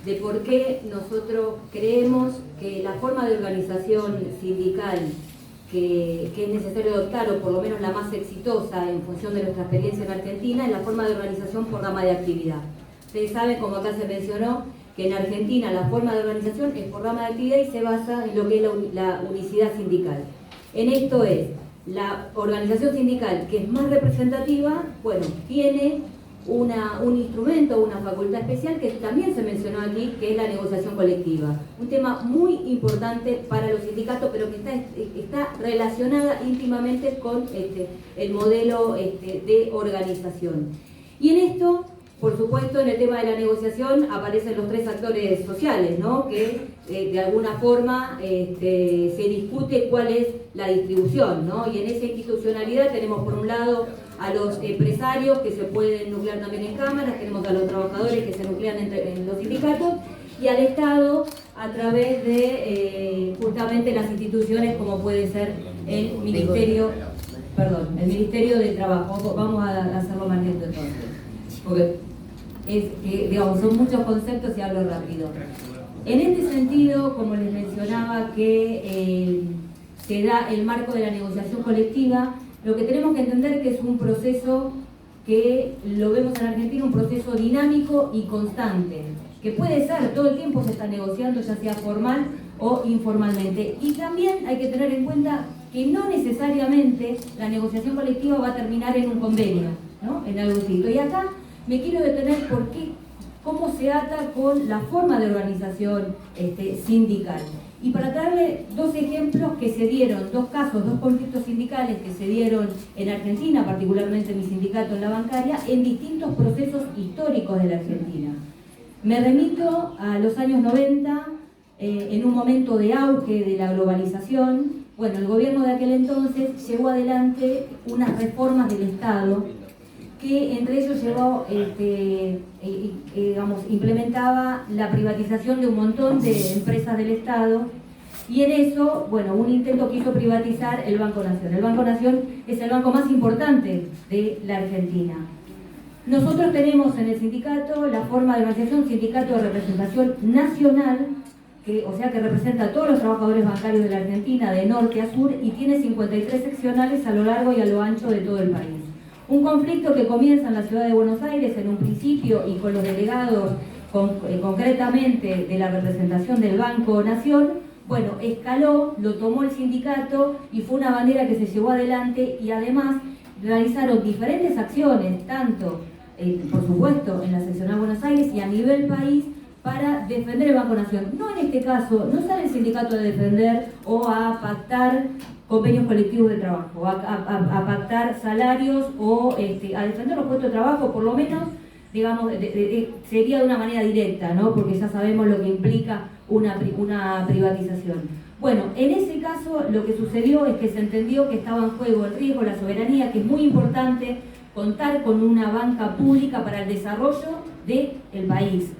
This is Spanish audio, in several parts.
de por qué nosotros creemos que la forma de organización sindical que es necesario adoptar, o por lo menos la más exitosa en función de nuestra experiencia en Argentina, es la forma de organización por rama de actividad. Ustedes saben, como acá se mencionó, que en Argentina la forma de organización es por rama de actividad y se basa en lo que es la unicidad sindical. En esto es, la organización sindical que es más representativa, bueno, tiene un instrumento, una facultad especial que también se mencionó aquí, que es la negociación colectiva. Un tema muy importante para los sindicatos, pero que está relacionada íntimamente con el modelo de organización. Y en esto, por supuesto, en el tema de la negociación aparecen los tres actores sociales, ¿no? Que de alguna forma se discute cuál es la distribución, ¿no? Y en esa institucionalidad tenemos por un lado a los empresarios que se pueden nuclear también en cámaras, tenemos a los trabajadores que se nuclean en los sindicatos y al Estado a través de justamente las instituciones como puede ser el Ministerio de Trabajo. Vamos a hacerlo más lento entonces, porque digamos, son muchos conceptos y hablo rápido. En este sentido, como les mencionaba, que se da el marco de la negociación colectiva, lo que tenemos que entender que es un proceso que lo vemos en Argentina, un proceso dinámico y constante, que puede ser, todo el tiempo se está negociando, ya sea formal o informalmente. Y también hay que tener en cuenta que no necesariamente la negociación colectiva va a terminar en un convenio, ¿no? En algo así. Y acá me quiero detener por cómo se ata con la forma de organización sindical. Y para darle dos ejemplos que se dieron, dos casos, dos conflictos sindicales que se dieron en Argentina, particularmente mi sindicato en la bancaria, en distintos procesos históricos de la Argentina. Me remito a los años 90, en un momento de auge de la globalización. Bueno, el gobierno de aquel entonces llevó adelante unas reformas del Estado que entre ellos llevó, implementaba la privatización de un montón de empresas del Estado y en eso, bueno, un intento quiso privatizar el Banco Nación. El Banco Nación es el banco más importante de la Argentina. Nosotros tenemos en el sindicato la forma de organización, sindicato de representación nacional, que representa a todos los trabajadores bancarios de la Argentina, de norte a sur, y tiene 53 seccionales a lo largo y a lo ancho de todo el país. Un conflicto que comienza en la ciudad de Buenos Aires en un principio y con los delegados concretamente de la representación del Banco Nación, bueno, escaló, lo tomó el sindicato y fue una bandera que se llevó adelante y además realizaron diferentes acciones, tanto, por supuesto, en la seccional Buenos Aires y a nivel país, para defender el Banco Nación. No en este caso, no sale el sindicato a defender o a pactar convenios colectivos de trabajo, a pactar salarios o a defender los puestos de trabajo, por lo menos, digamos, sería de una manera directa, ¿no? Porque ya sabemos lo que implica una privatización. Bueno, en ese caso lo que sucedió es que se entendió que estaba en juego el riesgo, la soberanía, que es muy importante contar con una banca pública para el desarrollo del país.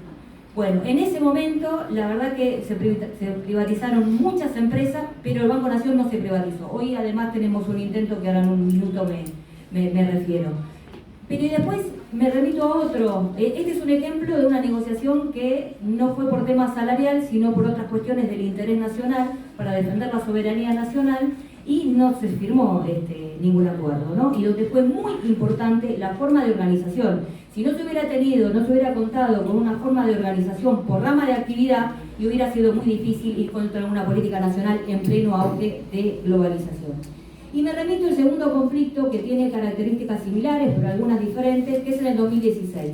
Bueno, en ese momento, la verdad que se privatizaron muchas empresas, pero el Banco Nación no se privatizó. Hoy además tenemos un intento que ahora en un minuto me refiero. Pero y después me remito a otro. Este es un ejemplo de una negociación que no fue por tema salarial, sino por otras cuestiones del interés nacional, para defender la soberanía nacional, y no se firmó ningún acuerdo, ¿no? Y donde fue muy importante la forma de organización. Si no se hubiera contado con una forma de organización por rama de actividad, y hubiera sido muy difícil ir contra una política nacional en pleno auge de globalización. Y me remito al segundo conflicto que tiene características similares, pero algunas diferentes, que es en el 2016.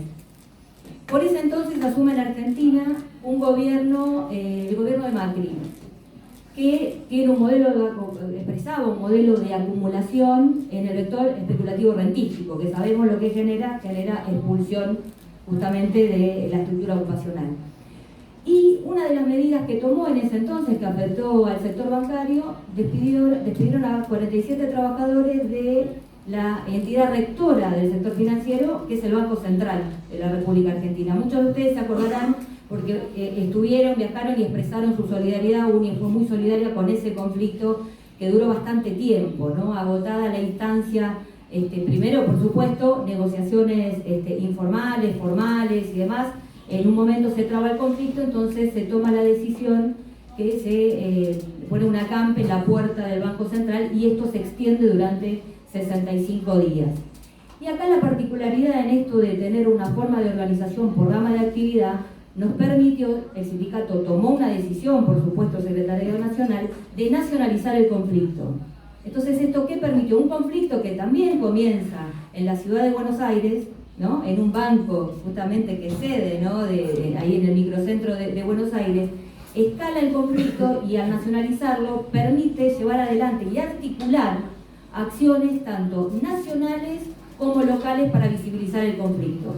Por ese entonces asume en Argentina un gobierno, el gobierno de Macri, que tiene expresaba un modelo de acumulación en el vector especulativo rentístico, que sabemos lo que genera expulsión justamente de la estructura ocupacional. Y una de las medidas que tomó en ese entonces, que afectó al sector bancario, despidieron a 47 trabajadores de la entidad rectora del sector financiero, que es el Banco Central de la República Argentina. Muchos de ustedes se acordarán porque viajaron y expresaron su solidaridad. UNI fue muy solidaria con ese conflicto que duró bastante tiempo, ¿no? Agotada la instancia, primero, por supuesto, negociaciones informales, formales y demás, en un momento se traba el conflicto, entonces se toma la decisión que se pone una camp en la puerta del Banco Central y esto se extiende durante 65 días. Y acá la particularidad en esto de tener una forma de organización por rama de actividad nos permitió, el sindicato tomó una decisión, por supuesto el Secretariado Nacional, de nacionalizar el conflicto. Entonces, ¿esto qué permitió? Un conflicto que también comienza en la ciudad de Buenos Aires, ¿no? En un banco justamente que cede, ¿no? Ahí en el microcentro de Buenos Aires, escala el conflicto y al nacionalizarlo permite llevar adelante y articular acciones tanto nacionales como locales para visibilizar el conflicto.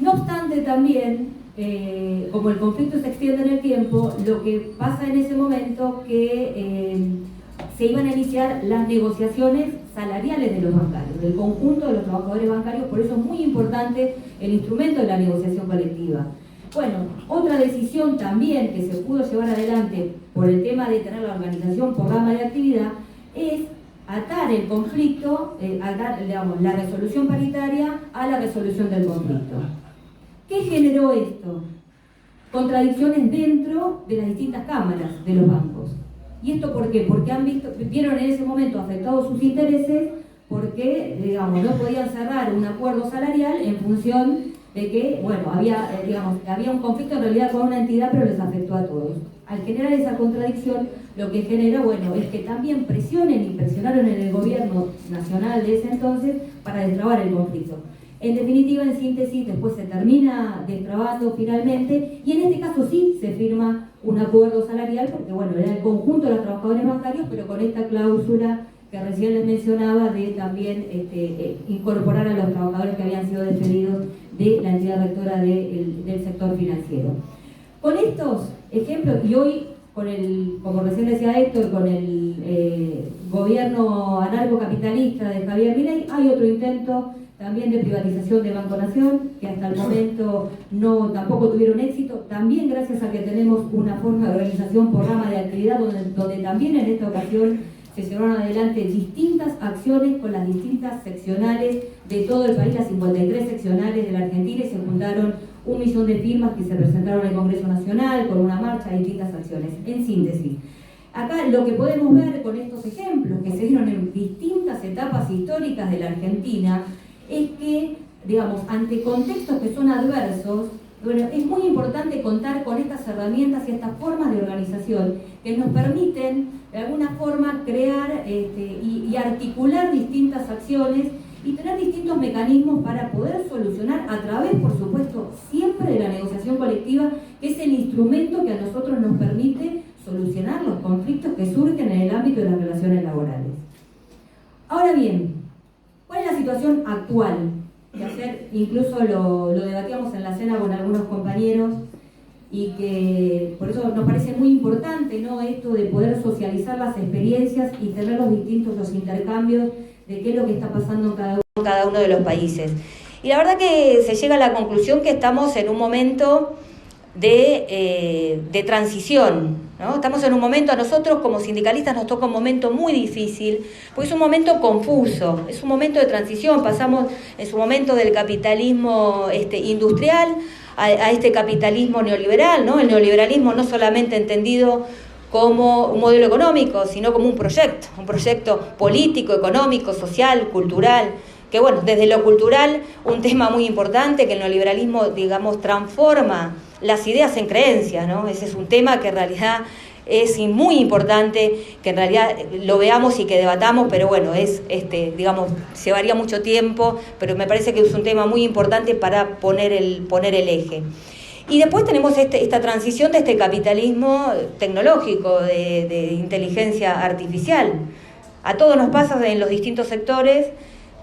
No obstante también, como el conflicto se extiende en el tiempo, lo que pasa en ese momento que se iban a iniciar las negociaciones salariales de los bancarios, del conjunto de los trabajadores bancarios, por eso es muy importante el instrumento de la negociación colectiva. Bueno, otra decisión también que se pudo llevar adelante por el tema de tener la organización por rama de actividad es atar el conflicto, atar, digamos, la resolución paritaria a la resolución del conflicto. ¿Qué generó esto? Contradicciones dentro de las distintas cámaras de los bancos. ¿Y esto por qué? Porque vieron en ese momento afectados sus intereses porque, digamos, no podían cerrar un acuerdo salarial en función de que, bueno, había un conflicto en realidad con una entidad, pero les afectó a todos. Al generar esa contradicción, lo que genera, bueno, es que también presionaron en el gobierno nacional de ese entonces para destrabar el conflicto. En definitiva, en síntesis, después se termina destrabando finalmente, y en este caso sí se firma un acuerdo salarial, porque bueno, era el conjunto de los trabajadores bancarios, pero con esta cláusula que recién les mencionaba de también incorporar a los trabajadores que habían sido despedidos de la entidad rectora del sector financiero. Con estos ejemplos, y hoy, como recién decía Héctor, con el gobierno anarcocapitalista de Javier Milei, hay otro intento también de privatización de Banco Nación, que hasta el momento tampoco tuvieron éxito, también gracias a que tenemos una forma de organización por rama de actividad, donde también en esta ocasión se llevaron adelante distintas acciones con las distintas seccionales de todo el país, las 53 seccionales de la Argentina, y se juntaron 1 millón de firmas que se presentaron en el Congreso Nacional con una marcha de distintas acciones. En síntesis, acá lo que podemos ver con estos ejemplos que se dieron en distintas etapas históricas de la Argentina es que, digamos, ante contextos que son adversos, bueno, es muy importante contar con estas herramientas y estas formas de organización que nos permiten, de alguna forma, crear y articular distintas acciones y tener distintos mecanismos para poder solucionar a través, por supuesto, siempre de la negociación colectiva, que es el instrumento que a nosotros nos permite solucionar los conflictos que surgen en el ámbito de las relaciones laborales. Ahora bien, ¿cuál es la situación actual? Que ayer incluso lo debatíamos en la cena con algunos compañeros, y que por eso nos parece muy importante, ¿no?, esto de poder socializar las experiencias y tener los intercambios de qué es lo que está pasando en cada uno de los países. Y la verdad que se llega a la conclusión que estamos en un momento de transición, ¿no? Estamos en un momento, a nosotros como sindicalistas nos toca un momento muy difícil, porque es un momento confuso, es un momento de transición. Pasamos en su momento del capitalismo industrial a este capitalismo neoliberal, ¿no? El neoliberalismo no solamente entendido como un modelo económico, sino como un proyecto político, económico, social, cultural, que bueno, desde lo cultural, un tema muy importante, que el neoliberalismo, digamos, transforma las ideas en creencias, ¿no? Ese es un tema que en realidad es muy importante, que en realidad lo veamos y que debatamos, pero bueno, digamos, llevaría mucho tiempo, pero me parece que es un tema muy importante para poner el eje. Y después tenemos esta transición de este capitalismo tecnológico, de inteligencia artificial. A todos nos pasa en los distintos sectores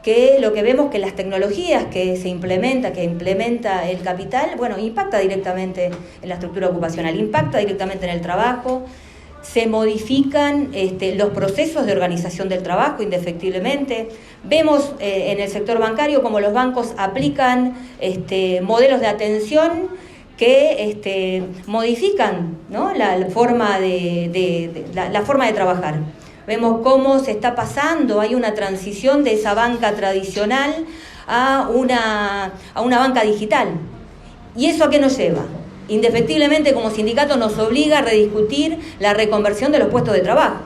que lo que vemos que las tecnologías que implementa el capital, bueno, impacta directamente en la estructura ocupacional, impacta directamente en el trabajo, se modifican los procesos de organización del trabajo indefectiblemente. Vemos en el sector bancario como los bancos aplican modelos de atención que modifican, ¿no?, la forma de trabajar. Vemos cómo se está pasando, hay una transición de esa banca tradicional a una banca digital. ¿Y eso a qué nos lleva? Indefectiblemente, como sindicato, nos obliga a rediscutir la reconversión de los puestos de trabajo.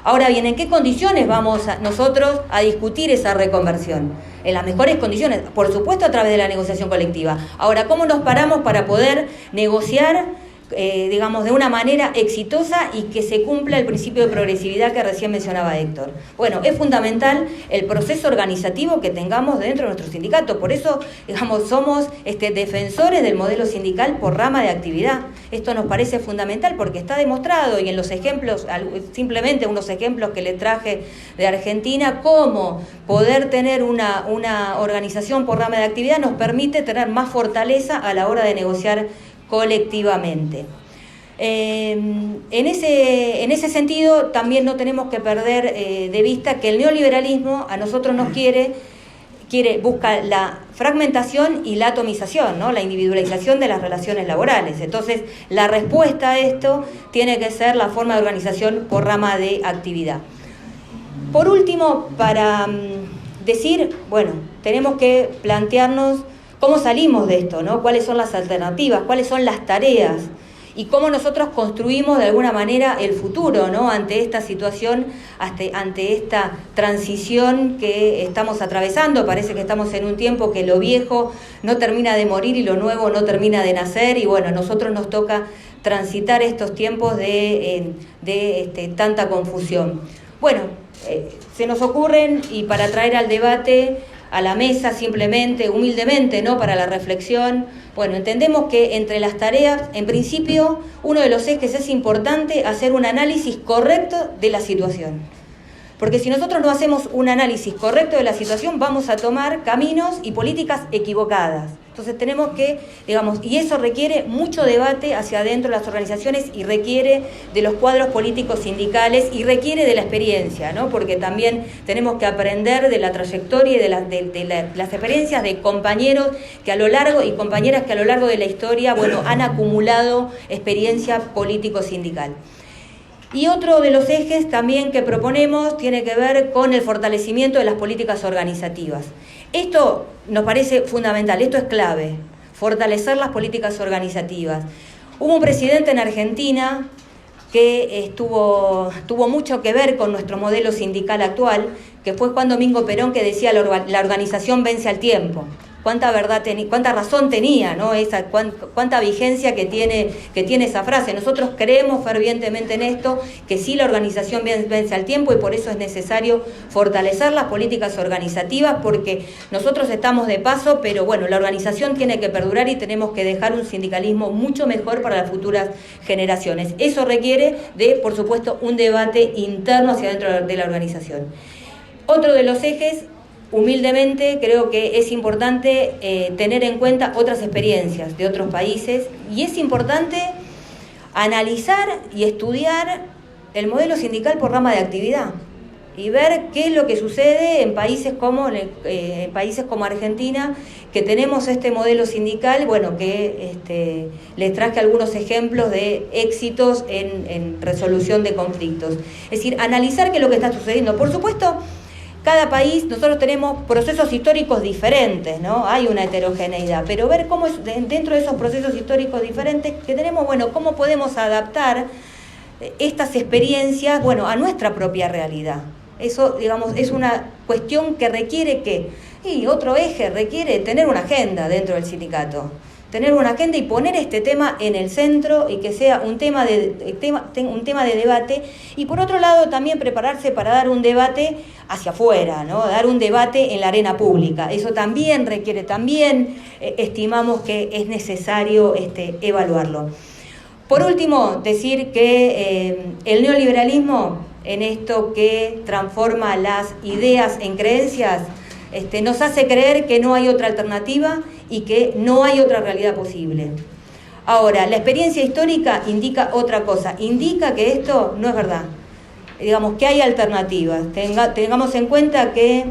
Ahora bien, ¿en qué condiciones vamos nosotros a discutir esa reconversión? En las mejores condiciones, por supuesto a través de la negociación colectiva. Ahora, ¿cómo nos paramos para poder negociar, digamos, de una manera exitosa y que se cumpla el principio de progresividad que recién mencionaba Héctor? Bueno, es fundamental el proceso organizativo que tengamos dentro de nuestro sindicato. Por eso, digamos, somos defensores del modelo sindical por rama de actividad. Esto nos parece fundamental porque está demostrado, y en los ejemplos, simplemente unos ejemplos que les traje de Argentina, cómo poder tener una organización por rama de actividad nos permite tener más fortaleza a la hora de negociar colectivamente. En ese sentido, también no tenemos que perder de vista que el neoliberalismo a nosotros nos busca la fragmentación y la atomización, ¿no? La individualización de las relaciones laborales. Entonces, la respuesta a esto tiene que ser la forma de organización por rama de actividad. Por último, para decir, bueno, tenemos que plantearnos cómo salimos de esto, ¿no? ¿Cuáles son las alternativas? ¿Cuáles son las tareas? Y cómo nosotros construimos de alguna manera el futuro, ¿no? Ante esta situación, ante esta transición que estamos atravesando. Parece que estamos en un tiempo que lo viejo no termina de morir y lo nuevo no termina de nacer. Y bueno, a nosotros nos toca transitar estos tiempos de tanta confusión. Bueno, se nos ocurren, y para traer al debate, a la mesa simplemente, humildemente, ¿no? Para la reflexión. Bueno, entendemos que entre las tareas, en principio, uno de los ejes es importante hacer un análisis correcto de la situación. Porque si nosotros no hacemos un análisis correcto de la situación, vamos a tomar caminos y políticas equivocadas. Entonces tenemos que, digamos, y eso requiere mucho debate hacia adentro de las organizaciones y requiere de los cuadros políticos sindicales y requiere de la experiencia, ¿no? Porque también tenemos que aprender de la trayectoria y de las experiencias de compañeros que a lo largo y compañeras que a lo largo de la historia, bueno, han acumulado experiencia político-sindical. Y otro de los ejes también que proponemos tiene que ver con el fortalecimiento de las políticas organizativas. Esto nos parece fundamental, esto es clave, fortalecer las políticas organizativas. Hubo un presidente en Argentina que tuvo mucho que ver con nuestro modelo sindical actual, que fue Juan Domingo Perón, que decía la organización vence al tiempo. Cuánta verdad cuánta razón tenía, ¿no? Cuánta vigencia que tiene esa frase. Nosotros creemos fervientemente en esto, que sí, la organización vence al tiempo, y por eso es necesario fortalecer las políticas organizativas, porque nosotros estamos de paso, pero bueno, la organización tiene que perdurar y tenemos que dejar un sindicalismo mucho mejor para las futuras generaciones. Eso requiere de, por supuesto, un debate interno hacia dentro de la organización. Otro de los ejes, humildemente, creo que es importante tener en cuenta otras experiencias de otros países, y es importante analizar y estudiar el modelo sindical por rama de actividad y ver qué es lo que sucede en países como Argentina, que tenemos este modelo sindical, bueno, que les traje algunos ejemplos de éxitos en resolución de conflictos. Es decir, analizar qué es lo que está sucediendo. Por supuesto, cada país, nosotros tenemos procesos históricos diferentes, ¿no? Hay una heterogeneidad, pero ver cómo es dentro de esos procesos históricos diferentes que tenemos, bueno, cómo podemos adaptar estas experiencias, bueno, a nuestra propia realidad. Eso, digamos, es una cuestión que requiere otro eje requiere tener una agenda dentro del sindicato. Tener una agenda y poner este tema en el centro y que sea un tema de debate, y por otro lado también prepararse para dar un debate hacia afuera, ¿no? Dar un debate en la arena pública. Eso también requiere, estimamos que es necesario evaluarlo. Por último, decir que el neoliberalismo, en esto que transforma las ideas en creencias, nos hace creer que no hay otra alternativa y que no hay otra realidad posible. Ahora, la experiencia histórica indica otra cosa, indica que esto no es verdad, digamos que hay alternativas. Tengamos en cuenta que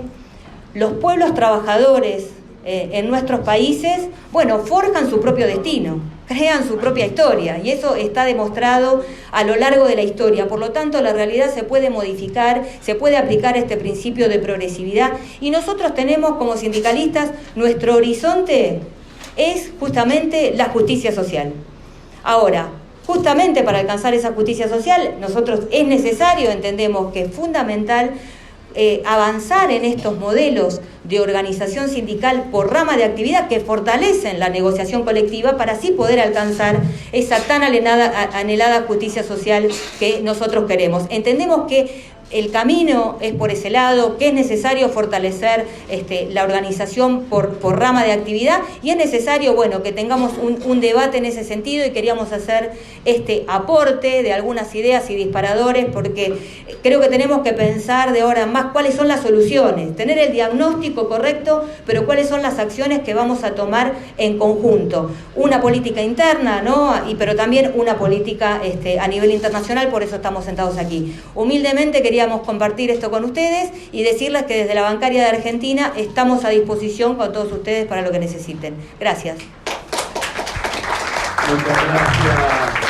los pueblos trabajadores en nuestros países, bueno, forjan su propio destino, crean su propia historia, y eso está demostrado a lo largo de la historia. Por lo tanto, la realidad se puede modificar, se puede aplicar este principio de progresividad, y nosotros tenemos como sindicalistas nuestro horizonte es justamente la justicia social. Ahora, justamente para alcanzar esa justicia social, nosotros es necesario, entendemos que es fundamental, avanzar en estos modelos de organización sindical por rama de actividad que fortalecen la negociación colectiva para así poder alcanzar esa tan anhelada justicia social que nosotros queremos. Entendemos que el camino es por ese lado, que es necesario fortalecer la organización por rama de actividad, y es necesario, bueno, que tengamos un debate en ese sentido, y queríamos hacer este aporte de algunas ideas y disparadores, porque creo que tenemos que pensar de ahora en más cuáles son las soluciones, tener el diagnóstico correcto, pero cuáles son las acciones que vamos a tomar en conjunto. Una política interna, ¿no? Pero también una política a nivel internacional, por eso estamos sentados aquí. Humildemente queríamos compartir esto con ustedes y decirles que desde la Bancaria de Argentina estamos a disposición con todos ustedes para lo que necesiten. Gracias. Muchas gracias.